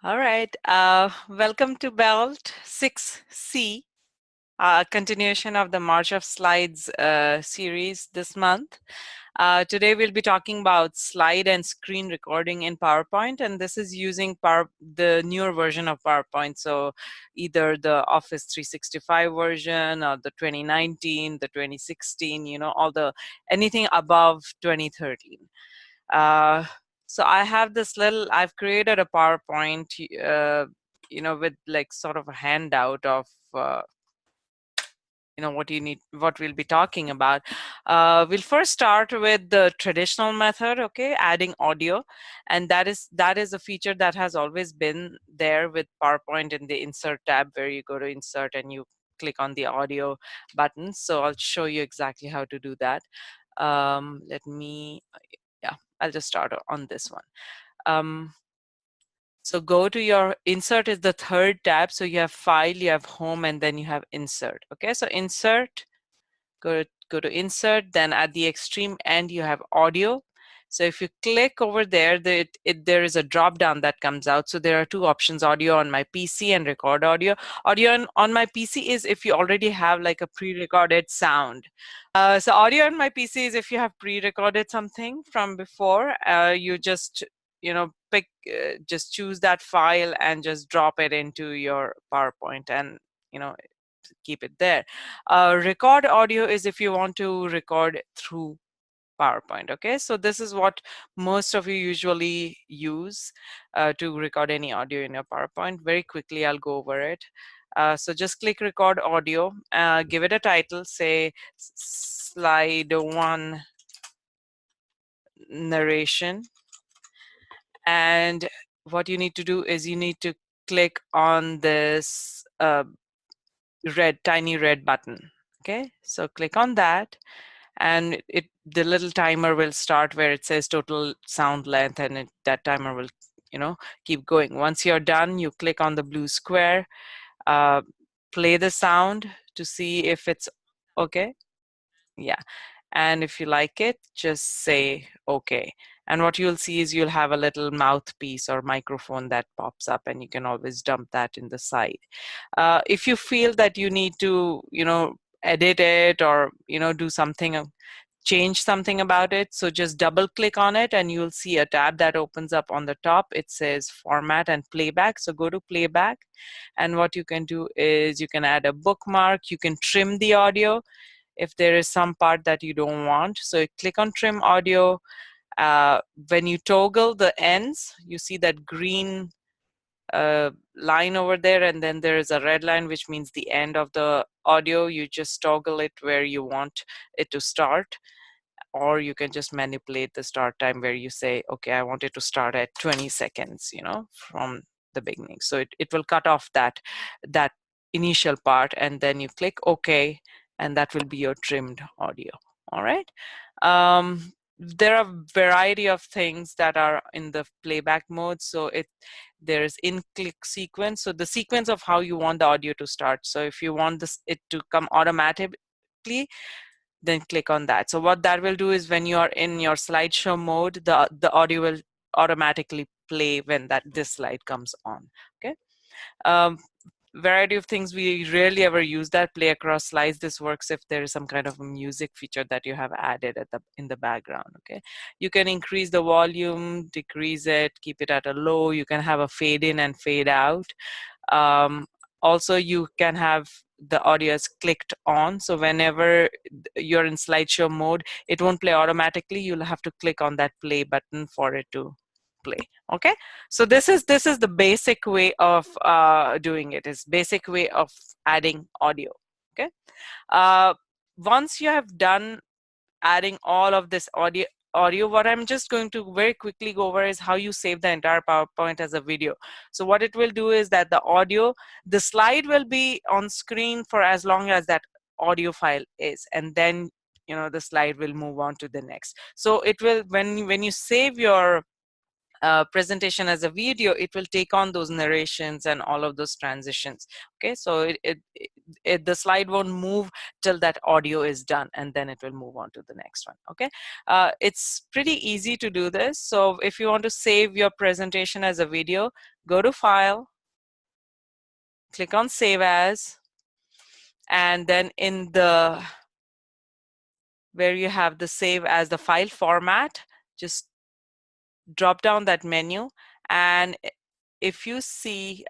All right. Welcome to Belt 6C, continuation of the March of Slides series this month. Today we'll be talking about slide and screen recording in PowerPoint, and this is using the newer version of PowerPoint. So either the Office 365 version or the 2019, the 2016, anything above 2013. Uh, so I have I've created a PowerPoint, with like sort of a handout of, what we'll be talking about. We'll first start with the traditional method, okay, adding audio. And that is a feature that has always been there with PowerPoint in the Insert tab, where you go to Insert and you click on the audio button. So I'll show you exactly how to do that. Yeah, I'll just start on this one. So go to your Insert is the third tab. So you have File, you have Home, and then you have Insert. Okay, so Insert, go to Insert, then at the extreme end you have Audio. So if you click over there, there is a drop down that comes out. So there are two options: audio on my PC and record audio. Audio on my PC is if you already have like a pre-recorded sound. So audio on my PC is if you have pre-recorded something from before. You just just choose that file and just drop it into your PowerPoint, and keep it there. Record audio is if you want to record through PowerPoint. Okay, so this is what most of you usually use to record any audio in your PowerPoint. Very quickly, I'll go over it. So just click record audio, give it a title, say slide 1 narration. And what you need to do is you need to click on this tiny red button. Okay, so click on that, and the little timer will start where it says total sound length, and that timer will keep going. Once you're done, you click on the blue square, play the sound to see if it's okay. Yeah, and if you like it, just say okay. And what you'll see is you'll have a little mouthpiece or microphone that pops up, and you can always dump that in the side. If you feel that you need to edit it, or do something, change something about it, so just double click on it and you'll see a tab that opens up on the top. It says format and playback. So go to playback, and what you can do is you can add a bookmark. You can trim the audio if there is some part that you don't want. So you click on trim audio. When you toggle the ends, you see that green line over there, and then there is a red line, which means the end of the audio. You just toggle it where you want it to start, or you can just manipulate the start time where you say, okay, I want it to start at 20 seconds, from the beginning. So it will cut off that initial part, and then you click OK, and that will be your trimmed audio. All right. There are a variety of things that are in the playback mode. So there's in click sequence. So the sequence of how you want the audio to start. So if you want it to come automatically, then click on that. So what that will do is when you are in your slideshow mode, the audio will automatically play when this slide comes on. Okay. Variety of things. We rarely ever use that play across slides. This works if there is some kind of a music feature that you have added in the background. Okay, you can increase the volume, decrease it, keep it at a low. You can have a fade in and fade out. Also, you can have the audio is clicked on, so whenever you're in slideshow mode, it won't play automatically. You'll have to click on that play button for it to play. Okay, so this is the basic way of doing it. Is basic way of adding audio. Okay, once you have done adding all of this audio, what I'm just going to very quickly go over is how you save the entire PowerPoint as a video. So what it will do is that the slide will be on screen for as long as that audio file is, and then the slide will move on to the next. So it will, when you save your presentation as a video, it will take on those narrations and all of those transitions. Okay, so the slide won't move till that audio is done, and then it will move on to the next one. Okay, it's pretty easy to do this. So if you want to save your presentation as a video, go to File, click on Save As, and then in the where you have the Save as the file format, just drop down that menu, and if you see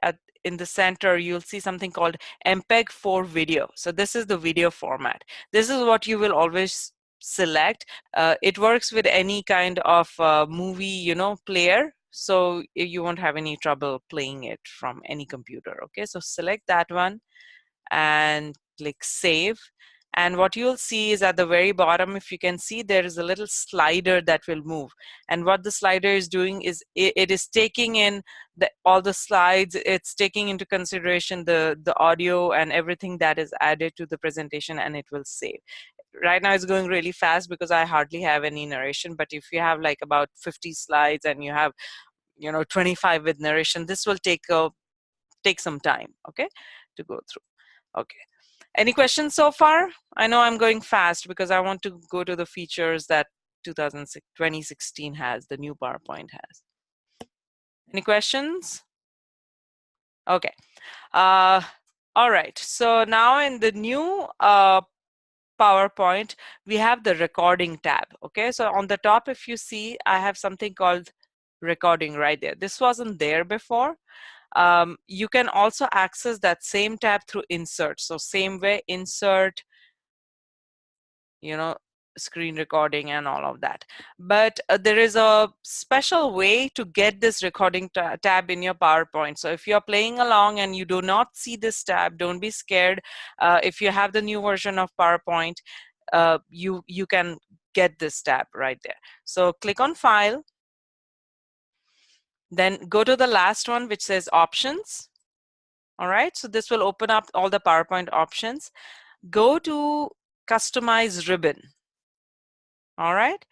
in the center, you'll see something called MPEG 4 video. So this is the video format. This is what you will always select. It works with any kind of movie, player. So you won't have any trouble playing it from any computer. Okay, so select that one and click Save. And what you'll see is at the very bottom, if you can see, there is a little slider that will move. And what the slider is doing is it is taking in all the slides. It's taking into consideration the audio and everything that is added to the presentation, and it will save. Right now it's going really fast because I hardly have any narration. But if you have like about 50 slides and you have 25 with narration, this will take some time, okay, to go through. Okay. Any questions so far? I know I'm going fast because I want to go to the features that 2016 has, the new PowerPoint has. Any questions? Okay. All right. So now in the new PowerPoint, we have the recording tab. Okay. So on the top, if you see, I have something called recording right there. This wasn't there before. You can also access that same tab through insert. So same way, insert, screen recording and all of that. But there is a special way to get this recording tab in your PowerPoint. So if you're playing along and you do not see this tab, don't be scared. If you have the new version of PowerPoint, you can get this tab right there. So click on File. Then go to the last one, which says Options. All right, so this will open up all the PowerPoint options. Go to Customize Ribbon. All right,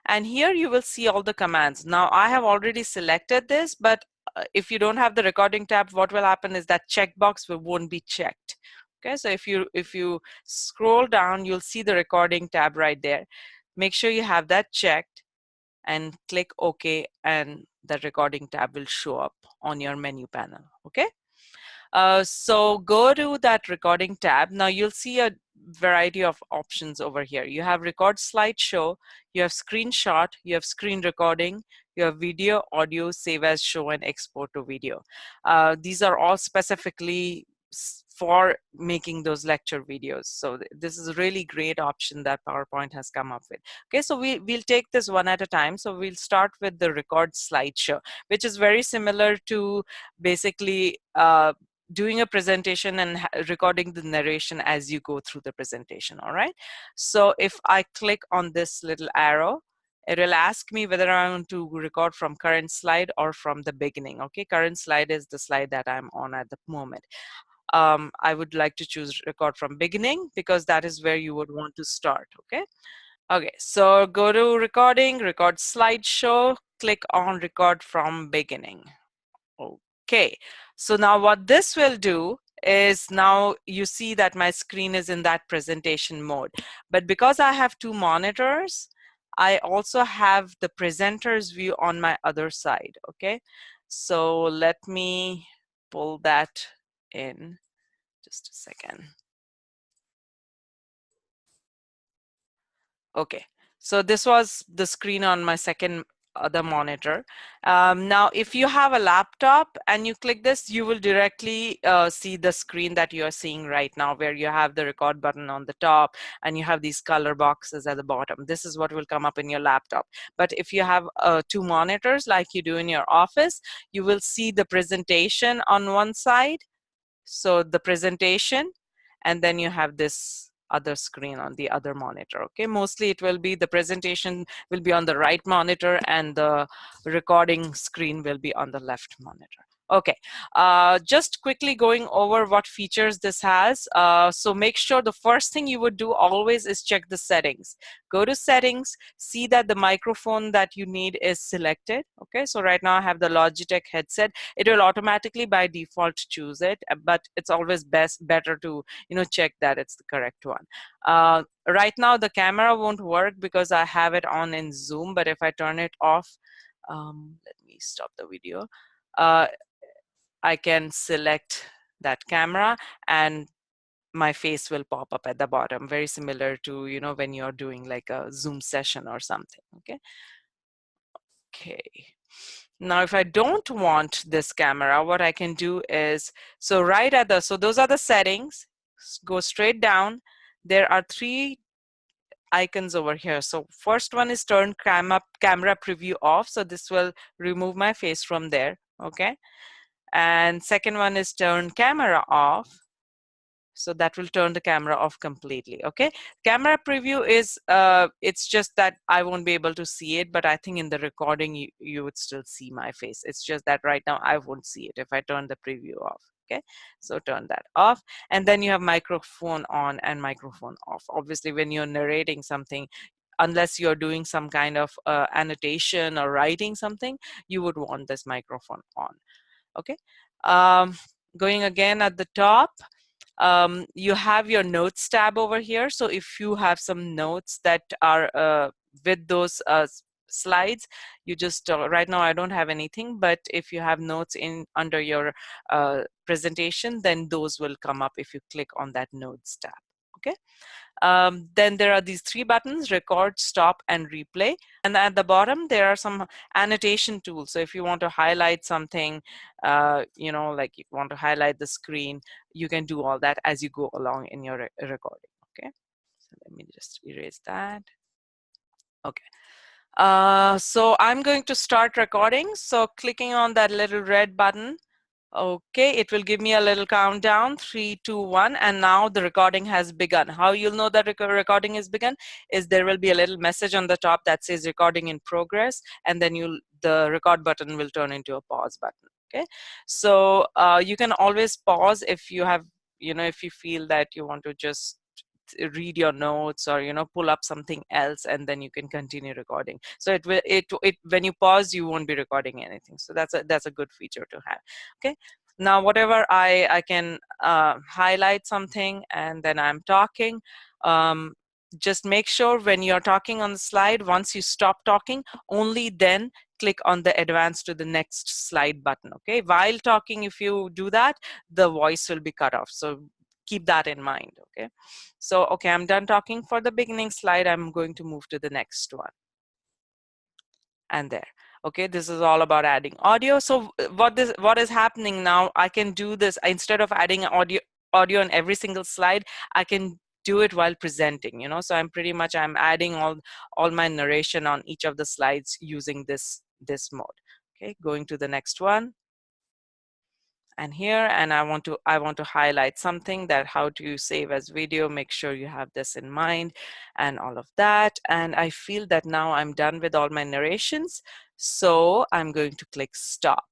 and here you will see all the commands. Now I have already selected this, but if you don't have the recording tab, what will happen is that checkbox won't be checked. Okay, so if you scroll down, you'll see the recording tab right there. Make sure you have that checked and click OK, and the recording tab will show up on your menu panel. Okay. So go to that recording tab. Now you'll see a variety of options over here. You have record slideshow, you have screenshot, you have screen recording, you have video, audio, save as, show, and export to video. These are all specifically for making those lecture videos. So this is a really great option that PowerPoint has come up with. Okay, so we'll take this one at a time. So we'll start with the record slideshow, which is very similar to basically doing a presentation and recording the narration as you go through the presentation. All right, so if I click on this little arrow, it will ask me whether I want to record from current slide or from the beginning. Okay, current slide is the slide that I'm on at the moment. I would like to choose record from beginning because that is where you would want to start. Okay. Okay, so go to recording, record slideshow, click on record from beginning. Okay, so now what this will do is, now you see that my screen is in that presentation mode. But because I have two monitors, I also have the presenter's view on my other side. Okay, so let me pull that in just a second. Okay, so this was the screen on my other monitor. Now, if you have a laptop and you click this, you will directly see the screen that you are seeing right now, where you have the record button on the top and you have these color boxes at the bottom. This is what will come up in your laptop. But if you have two monitors like you do in your office, you will see the presentation on one side. So the presentation, and then you have this other screen on the other monitor. Okay, mostly it will be the presentation will be on the right monitor and the recording screen will be on the left monitor. Okay, just quickly going over what features this has. So make sure the first thing you would do always is check the settings. Go to settings, see that the microphone that you need is selected. Okay, so right now I have the Logitech headset. It will automatically by default choose it, but it's always better to check that it's the correct one. Right now the camera won't work because I have it on in Zoom, but if I turn it off, let me stop the video. I can select that camera and my face will pop up at the bottom, very similar to when you're doing like a Zoom session or something. Okay, now if I don't want this camera, what I can do is, so right at the, so those are the settings. Go straight down. There are 3 icons over here. So first one is turn camera preview off, so this will remove my face from there. Okay, and second one is turn camera off, so that will turn the camera off completely. Okay, camera preview is it's just that I won't be able to see it, but I think in the recording you would still see my face. It's just that right now I won't see it if I turn the preview off. Okay, so turn that off, and then you have microphone on and microphone off. Obviously when you're narrating something, unless you're doing some kind of annotation or writing something, you would want this microphone on. Okay, going again at the top, you have your notes tab over here. So if you have some notes that are with those slides, you just right now I don't have anything, but if you have notes in under your presentation, then those will come up if you click on that notes tab. Okay, then there are these 3 buttons: record, stop, and replay. And at the bottom there are some annotation tools. So if you want to highlight something, like you want to highlight the screen, you can do all that as you go along in your recording. Okay, so let me just erase that. Okay, so I'm going to start recording. So clicking on that little red button, okay, it will give me a little countdown, 3, 2, 1, and now the recording has begun. How you'll know that recording is begun is there will be a little message on the top that says recording in progress, and then the record button will turn into a pause button. Okay, so you can always pause if you have, if you feel that you want to just read your notes or pull up something else, and then you can continue recording. So it when you pause, you won't be recording anything. So that's a good feature to have. Okay, now whatever I can highlight something and then I'm talking. Just make sure when you're talking on the slide, once you stop talking, only then click on the advance to the next slide button. Okay, while talking, if you do that, the voice will be cut off. So keep that in mind. Okay, so okay, I'm done talking for the beginning slide. I'm going to move to the next one. And there. Okay, this is all about adding audio. So what is happening now, I can do this instead of adding audio on every single slide. I can do it while presenting, so I'm adding all my narration on each of the slides using this mode. Okay, going to the next one. And here, and I want to highlight something, that how to save as video. Make sure you have this in mind and all of that. And I feel that now I'm done with all my narrations, so I'm going to click stop.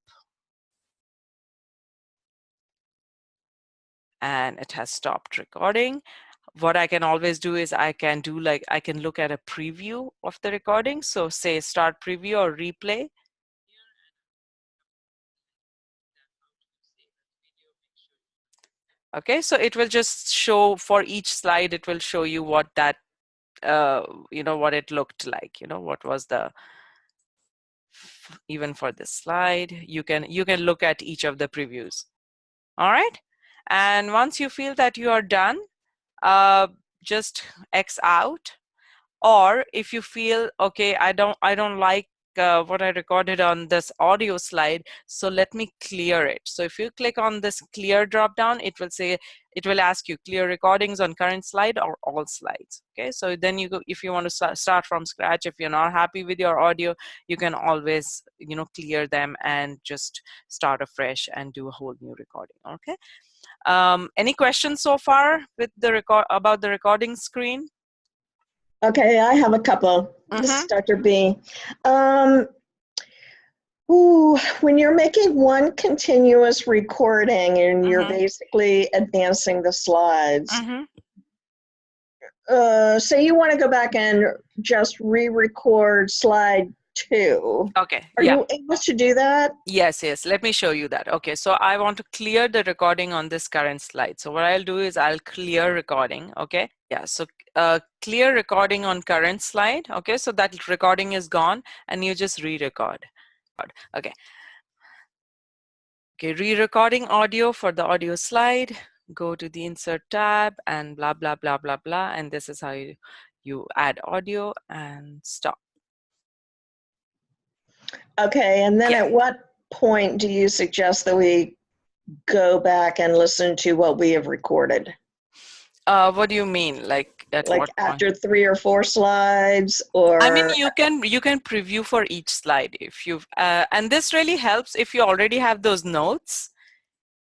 And it has stopped recording. What I can always do is I can look at a preview of the recording. So say start preview or replay. Okay, so it will just show for each slide, it will show you what that what it looked like, what was the, even for this slide, you can look at each of the previews. All right, and once you feel that you are done, just X out. Or if you feel, okay, I don't like what I recorded on this audio slide, so let me clear it. So if you click on this clear drop down, it will ask you clear recordings on current slide or all slides. Okay, so then you go, if you want to start from scratch, if you're not happy with your audio, you can always clear them and just start afresh and do a whole new recording. Okay, any questions so far with the about the recording screen? Okay, I have a couple. This is Dr. B. Ooh, when you're making one continuous recording and you're Mm-hmm. basically advancing the slides, Mm-hmm. say you want to go back and just re-record slide 2. Okay, Are yeah. you able to do that? Yes, yes. Let me show you that. Okay, so I want to clear the recording on this current slide. So what I'll do is I'll clear recording. Okay, yeah. So clear recording on current slide. Okay, so that recording is gone, and you just re-record. Okay. Okay, re-recording audio for the audio slide. Go to the insert tab and blah blah blah blah blah, and this is how you add audio and stop. Okay, and then Yeah. at what point do you suggest that we go back and listen to what we have recorded? What do you mean? Like at Like what point? after 3 or 4 slides, I mean, or you can preview for each slide if you've and this really helps if you already have those notes.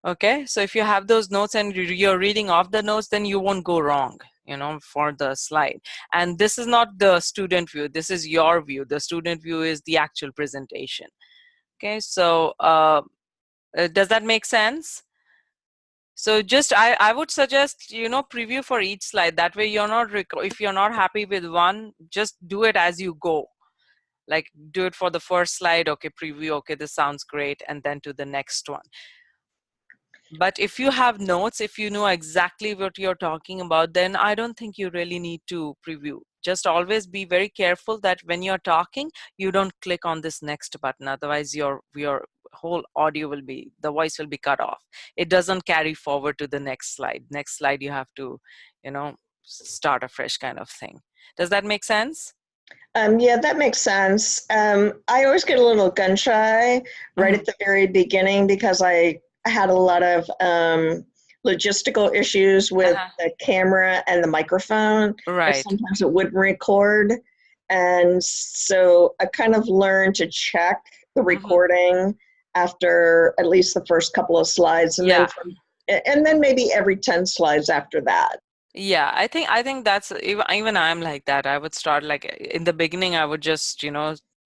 Okay, so if you have those notes and you're reading off the notes, then you won't go wrong, for the slide. And this is not the student view. This is your view. The student view is the actual presentation. Okay, so does that make sense? So just I would suggest preview for each slide. That way you're not if you're not happy with one, just do it as you go. Like do it for the first slide, okay, preview, okay, this sounds great, and then to the next one. But if you have notes, if you know exactly what you're talking about, then I don't think you really need to preview. Just always be very careful that when you're talking, you don't click on this next button. Otherwise, your whole audio will be, the voice will be cut off. It doesn't carry forward to the next slide. Next slide, you have to, start a fresh kind of thing. Does that make sense? yeah, that makes sense. I always get a little gun shy right Hmm. at the very beginning because I had a lot of logistical issues with Uh-huh. the camera and the microphone, and Right. sometimes it wouldn't record. And so I kind of learned to check the Hmm. recording after at least the first couple of slides, Yeah. and then maybe every 10 slides after that. Yeah, I think that's even I'm like that. I would start like in the beginning, I would just,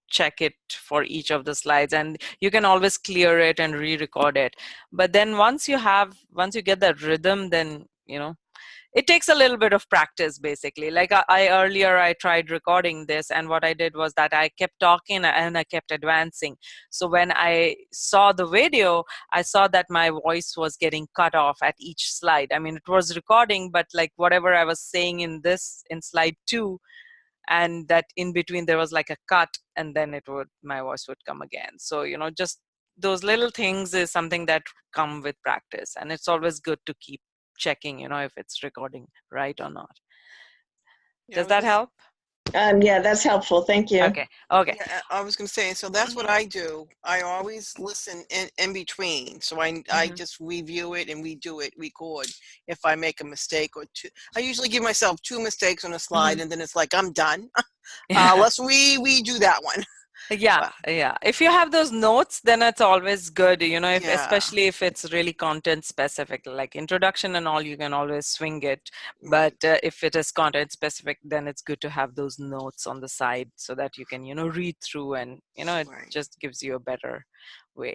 check it for each of the slides, and you can always clear it and re-record it. But then once you get that rhythm, then, it takes a little bit of practice basically. Like I earlier I tried recording this, and what I did was that I kept talking and I kept advancing. So when I saw the video, I saw that my voice was getting cut off at each slide. I mean, it was recording, but like whatever I was saying in slide 2, and that in between there was like a cut, and then my voice would come again. So just those little things is something that come with practice, and it's always good to keep checking if it's recording right or not. Yeah, I Does was that gonna, help? Yeah, that's helpful. Thank you. Okay. Okay. yeah, I was gonna say, so that's what Hmm. I do. I always listen in between. So I Hmm. just review it and record if I make a mistake or two. I usually give myself 2 mistakes on a Hmm. slide and then it's like, I'm done. Yeah. Let's redo that one. Yeah, But yeah. If you have those notes, then it's always good, if yeah, especially if it's really content specific, like introduction and all, you can always swing it. But right, if it is content specific, then it's good to have those notes on the side so that you can, read through, and, it right. just gives you a better way.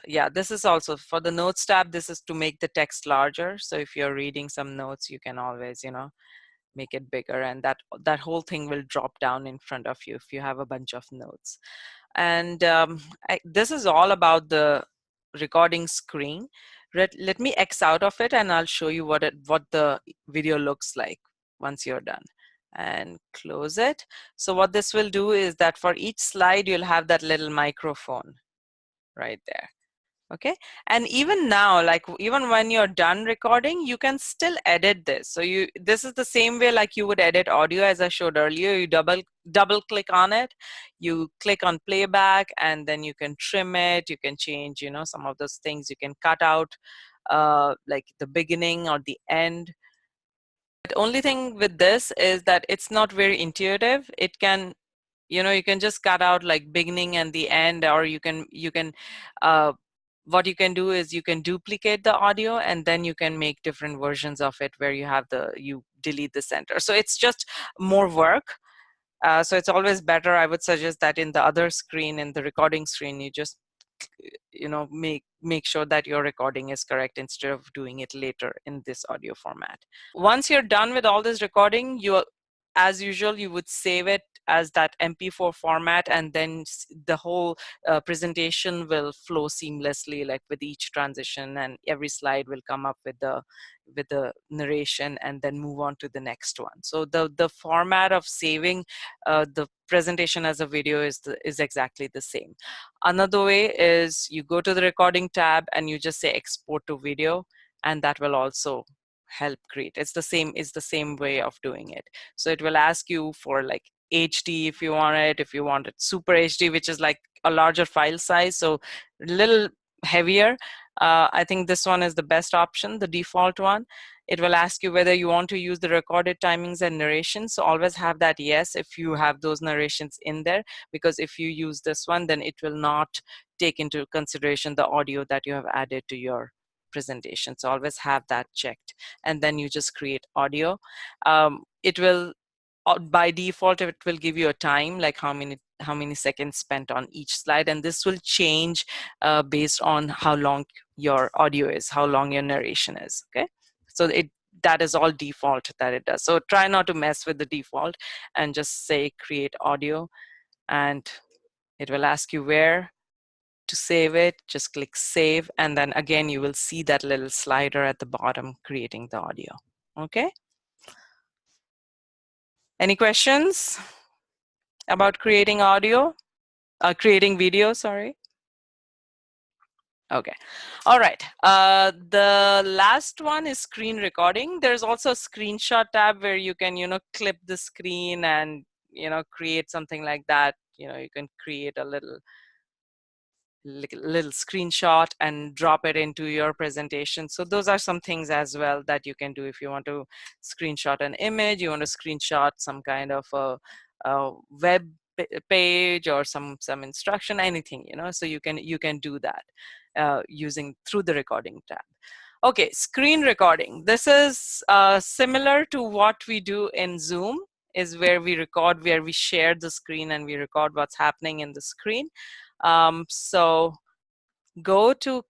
Yeah, this is also for the notes tab. This is to make the text larger. So if you're reading some notes, you can always, make it bigger, and that whole thing will drop down in front of you if you have a bunch of notes. And this is all about the recording screen. Let me X out of it, and I'll show you what the video looks like once you're done, and close it. So what this will do is that for each slide you'll have that little microphone right there. Okay, and even now, like even when you're done recording, you can still edit this. So this is the same way like you would edit audio, as I showed earlier. You double click on it, you click on playback, and then you can trim it, you can change some of those things, you can cut out like the beginning or the end. The only thing with this is that it's not very intuitive. It can, you can just cut out like beginning and the end, or you can what you can do is you can duplicate the audio, and then you can make different versions of it where you delete the center. So it's just more work. So it's always better, I would suggest that in the other screen, in the recording screen, you just make sure that your recording is correct instead of doing it later in this audio format. Once you're done with all this recording, as usual, you would save it as that MP4 format, and then the whole presentation will flow seamlessly, like with each transition, and every slide will come up with the narration and then move on to the next one. So the format of saving the presentation as a video is exactly the same. Another way is you go to the recording tab and you just say export to video, and that will also help create. It's the same way of doing it. So it will ask you for like HD if you want it, if you want it super HD, which is like a larger file size, so a little heavier. I think this one is the best option, the default one. It will ask you whether you want to use the recorded timings and narration. So always have that yes if you have those narrations in there, because if you use this one, then it will not take into consideration the audio that you have added to your presentation. So always have that checked, and then you just create audio. It will by default it will give you a time, like how many seconds spent on each slide, and this will change based on how long your audio is, how long your narration is. Okay, so that is all default that it does. So try not to mess with the default and just say create audio, and it will ask you where to save it. Just click save, and then again you will see that little slider at the bottom creating the audio. Okay, any questions about creating creating video, sorry? Okay, all right. The last one is screen recording. There's also a screenshot tab where you can clip the screen and create something like that. You can create a little screenshot and drop it into your presentation. So those are some things as well that you can do. If you want to screenshot an image, you want to screenshot some kind of a web page or some instruction, anything, so you can do that using through the recording tab. Okay, screen recording. This is similar to what we do in Zoom, is where we record, where we share the screen and we record what's happening in the screen. So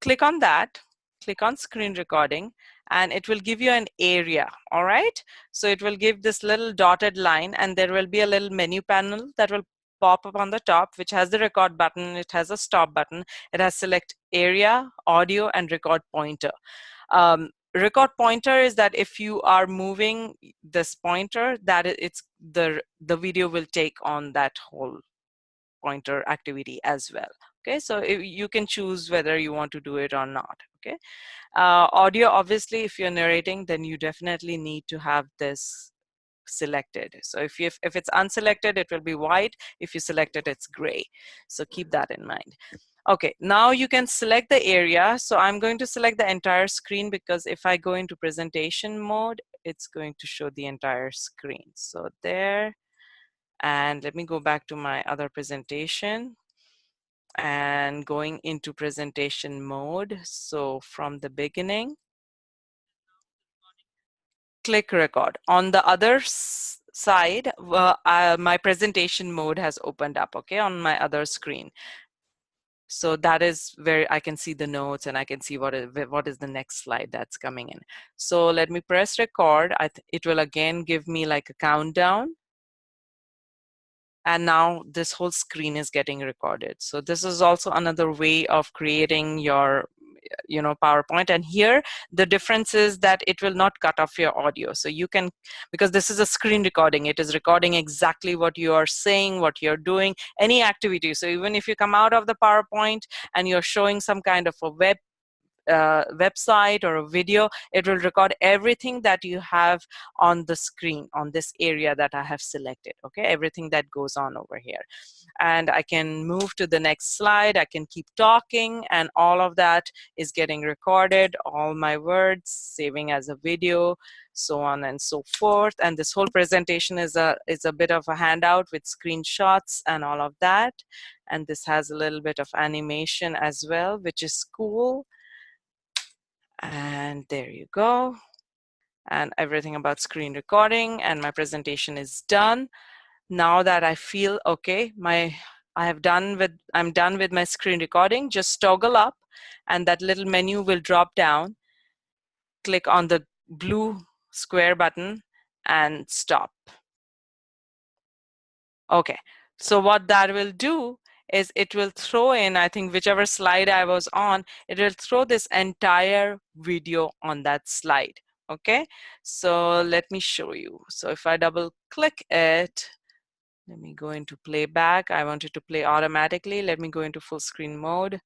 click on that, click on screen recording, and it will give you an area. All right, so it will give this little dotted line, and there will be a little menu panel that will pop up on the top, which has the record button, it has a stop button, it has select area, audio, and record pointer. Record pointer is that if you are moving this pointer, that it's the video will take on that whole pointer activity as well. Okay, so you can choose whether you want to do it or not. Okay, audio, obviously if you're narrating, then you definitely need to have this selected. So if it's unselected, it will be white. If you select it, it's gray. So keep that in mind. Okay, now you can select the area. So I'm going to select the entire screen, because if I go into presentation mode, it's going to show the entire screen. So there, and let me go back to my other presentation and going into presentation mode. So from the beginning, click record. On the other side, my presentation mode has opened up, okay, on my other screen. So that is where I can see the notes and I can see what is the next slide that's coming in. So let me press record. It will again give me like a countdown. And now this whole screen is getting recorded. So this is also another way of creating your PowerPoint. And here the difference is that it will not cut off your audio. So you can, because this is a screen recording, it is recording exactly what you are saying, what you're doing, any activity. So even if you come out of the PowerPoint and you're showing some kind of a website or a video, it will record everything that you have on the screen, on this area that I have selected. Okay, everything that goes on over here. And I can move to the next slide, I can keep talking, and all of that is getting recorded, all my words saving as a video, so on and so forth. And this whole presentation is a bit of a handout with screenshots and all of that. And this has a little bit of animation as well, which is cool. And there you go. And everything about screen recording, and my presentation is done. Now that I feel okay, I'm done with my screen recording, just toggle up and that little menu will drop down. Click on the blue square button and stop. Okay, so what that will do is it will throw in, I think, whichever slide I was on, it will throw this entire video on that slide. Okay, so let me show you. So if I double click it, let me go into playback. I want it to play automatically. Let me go into full screen mode.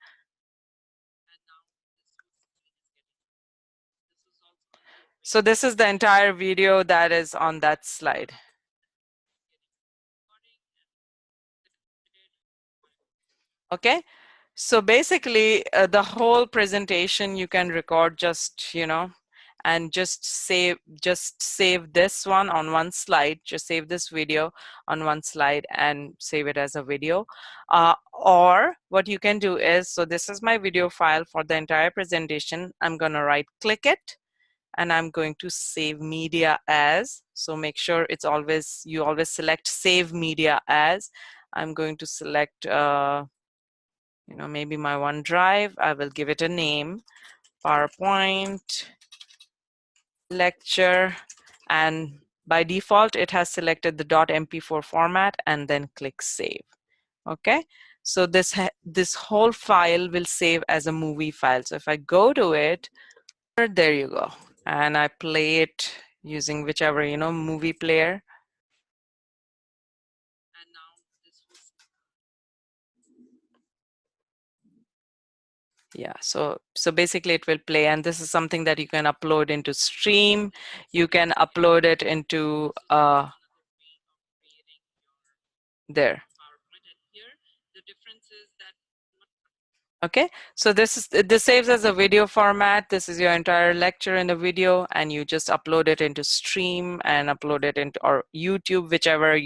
So this is the entire video that is on that slide. Okay, so basically the whole presentation you can record just, and just save this one on one slide, just save this video on one slide and save it as a video. Or what you can do is, so this is my video file for the entire presentation. I'm gonna right click it and I'm going to save media as. So make sure it's always, you always select save media as. I'm going to select maybe my OneDrive. I will give it a name, PowerPoint lecture, and by default it has selected the .mp4 format, and then click save. Okay, so this whole file will save as a movie file. So if I go to it, there you go, and I play it using whichever movie player. Yeah, so basically it will play, and this is something that you can upload into Stream. You can upload it into there. Okay, so this saves as a video format. This is your entire lecture in a video, and you just upload it into Stream and upload it into or YouTube, whichever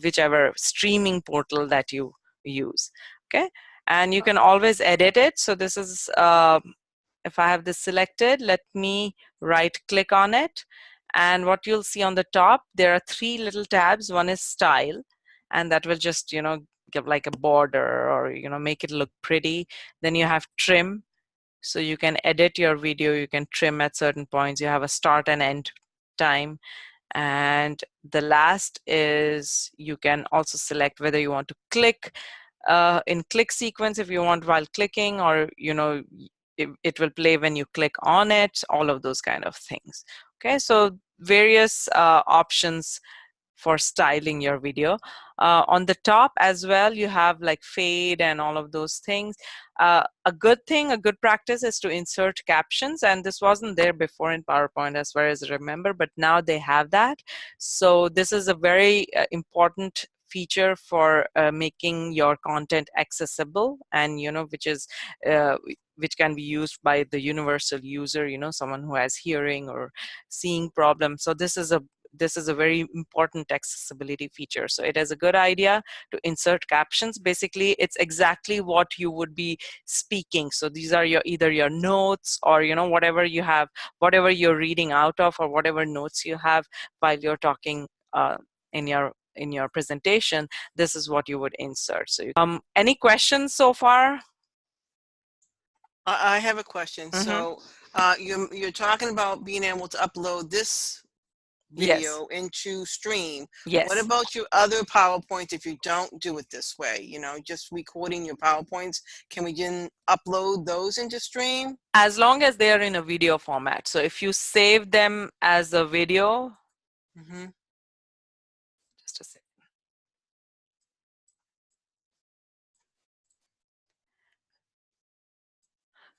whichever streaming portal that you use. Okay, and you can always edit it. So this is if I have this selected, let me right click on it, and what you'll see on the top, there are three little tabs. One is style, and that will just give like a border or make it look pretty. Then you have trim, so you can edit your video, you can trim at certain points. You have a start and end time. And the last is you can also select whether you want to click in click sequence if you want while clicking, or it will play when you click on it, all of those kind of things. Okay, so various options for styling your video. On the top as well, you have like fade and all of those things. A good practice is to insert captions, and this wasn't there before in PowerPoint as far as I remember, but now they have that. So this is a very important feature for making your content accessible, and which can be used by the universal user, someone who has hearing or seeing problems. So this is a very important accessibility feature. So it is a good idea to insert captions. Basically, it's exactly what you would be speaking. So these are either your notes or whatever you have, whatever you're reading out of, or whatever notes you have while you're talking in your presentation. This is what you would insert. So any questions so far? I have a question. Mm-hmm. So you're talking about being able to upload this video into Stream. Yes. What about your other PowerPoints if you don't do it this way? Just recording your PowerPoints. Can we then upload those into Stream? As long as they are in a video format. So if you save them as a video, just a second.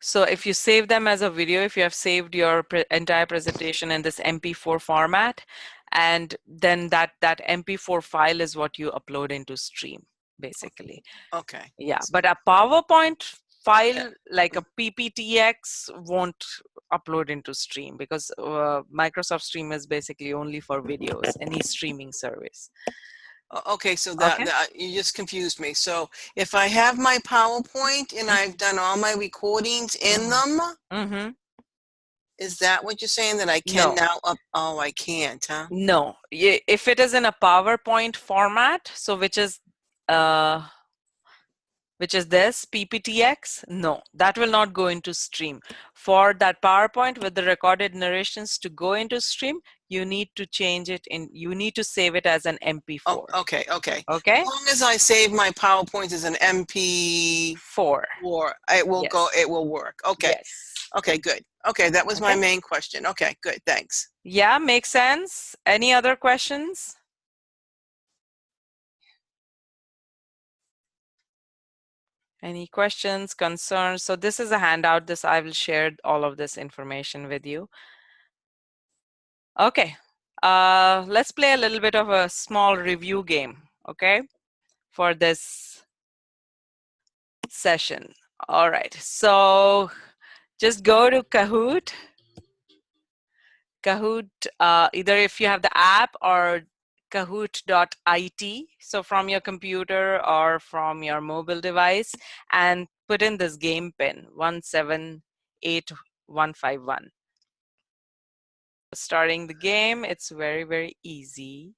So if you save them as a video, if you have saved your entire presentation in this MP4 format, and then that MP4 file is what you upload into Stream, basically. Okay. Yeah, but a PowerPoint file like a PPTX won't upload into Stream, because Microsoft Stream is basically only for videos, any streaming service. Okay, so that you just confused me. So if I have my PowerPoint and I've done all my recordings in them, Is that what you're saying, that I can No. now up? Oh, I can't, huh? No. If it is in a PowerPoint format, so which is this PPTX, no, that will not go into stream. For that PowerPoint with the recorded narrations to go into stream, you need to change it in, you need to save it as an MP4. Oh, okay. Okay? As long as I save my PowerPoint as an MP4, 4. it will go. It will work. Okay. Yes. Okay, good. Okay, that was my Okay. main question. Okay, good. Thanks. Yeah, makes sense. Any other questions? Any questions, concerns? So this is a handout. I will share all of this information with you. Okay, let's play a little bit of a small review game, okay, for this session. All right, so just go to Kahoot. Either if you have the app or kahoot.it, so from your computer or from your mobile device, and put in this game pin 178151. Starting the game, it's very, very easy.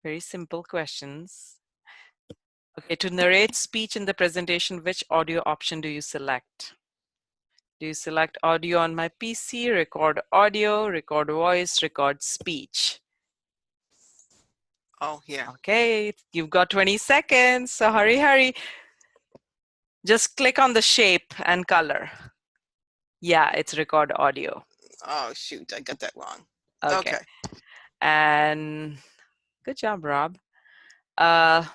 Very simple questions. Okay, to narrate speech in the presentation, which audio option do you select? Do you select audio on my PC, record audio, record voice, record speech? Oh, yeah. Okay, you've got 20 seconds, so hurry, hurry. Just click on the shape and color. Yeah, it's record audio. Oh, shoot, I got that wrong. Okay. And good job, Rob. To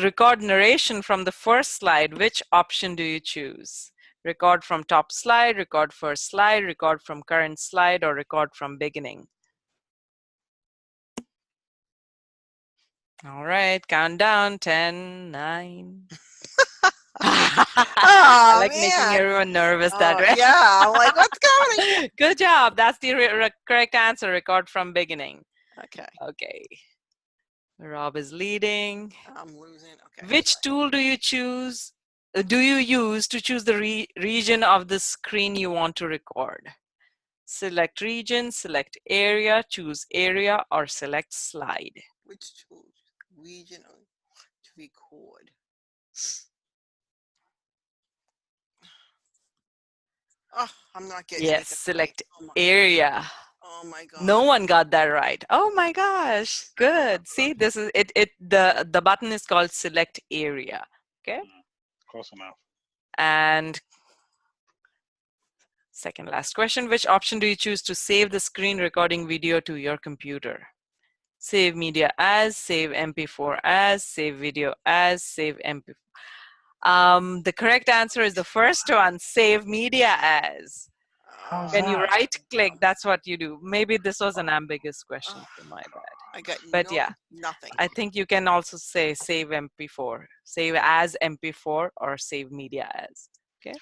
record narration from the first slide, which option do you choose? Record from top slide, record first slide, record from current slide, or record from beginning? All right, countdown, 10, 9. I like making everyone nervous that way. Yeah, I'm like, what's going? Good job. That's the correct answer. Record from beginning. Okay. Okay. Rob is leading. I'm losing. Okay. Which tool do you choose? Do you use to choose the region of the screen you want to record? Select region, select area, choose area, or select slide. Which tool? Region to record. Oh, I'm not getting Yes, anything select right. area. Oh my god. No one got that right. Oh my gosh. Good. See, this is it. The button is called select area. Okay. Close enough. And second last question, which option do you choose to save the screen recording video to your computer? Save media as, save MP4 as, save video as, save MP4. The correct answer is the first one, save media as. How's When you that? right click, that's what you do. Maybe this was an ambiguous question, so my bad. I got nothing. I think you can also say save MP4, save as MP4, or save media as. Okay.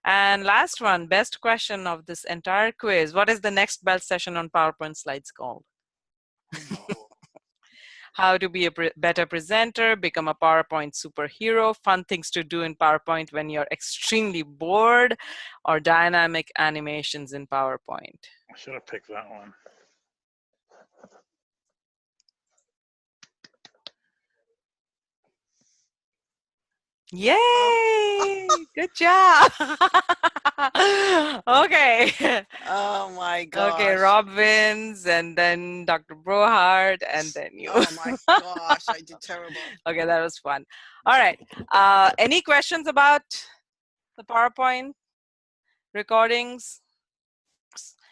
And last one, best question of this entire quiz. What is the next best session on PowerPoint slides called? How to be a better presenter, become a PowerPoint superhero, fun things to do in PowerPoint when you're extremely bored, or dynamic animations in PowerPoint. I should have picked that one. Yay! Good job. Okay. Oh my god. Okay, Rob wins, and then Dr. Brohart, and then you. Oh my gosh, I did terrible. Okay, that was fun. All right. Any questions about the PowerPoint recordings?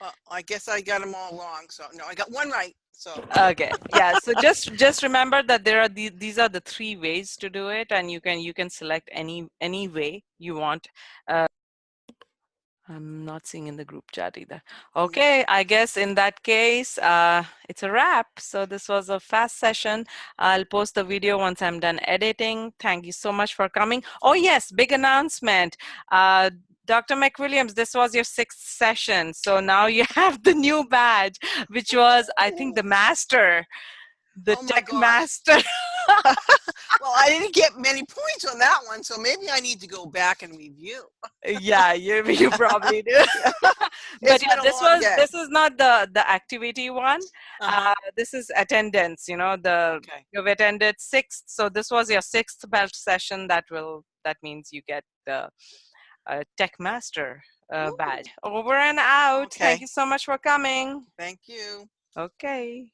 Well, I guess I got them all wrong. So no, I got one right. So Okay, yeah. So just remember that there are these are the 3 ways to do it, and you can select any way you want. I'm not seeing in the group chat either. Okay, I guess in that case, it's a wrap. So this was a fast session. I'll post the video once I'm done editing. Thank you so much for coming. Oh yes, big announcement. Dr. McWilliams, this was your 6th session. So now you have the new badge, which was, I think, the master, the tech master. Well, I didn't get many points on that one, so maybe I need to go back and review. Yeah, you probably do. But It's yeah, been a long day. this is not the activity one. Uh-huh. This is attendance. You know, Okay. you've attended sixth, so this was your sixth belt session. That means you get the Tech Master Woo. badge. Over and out. Thank Okay. you so much for coming. Thank you. Okay.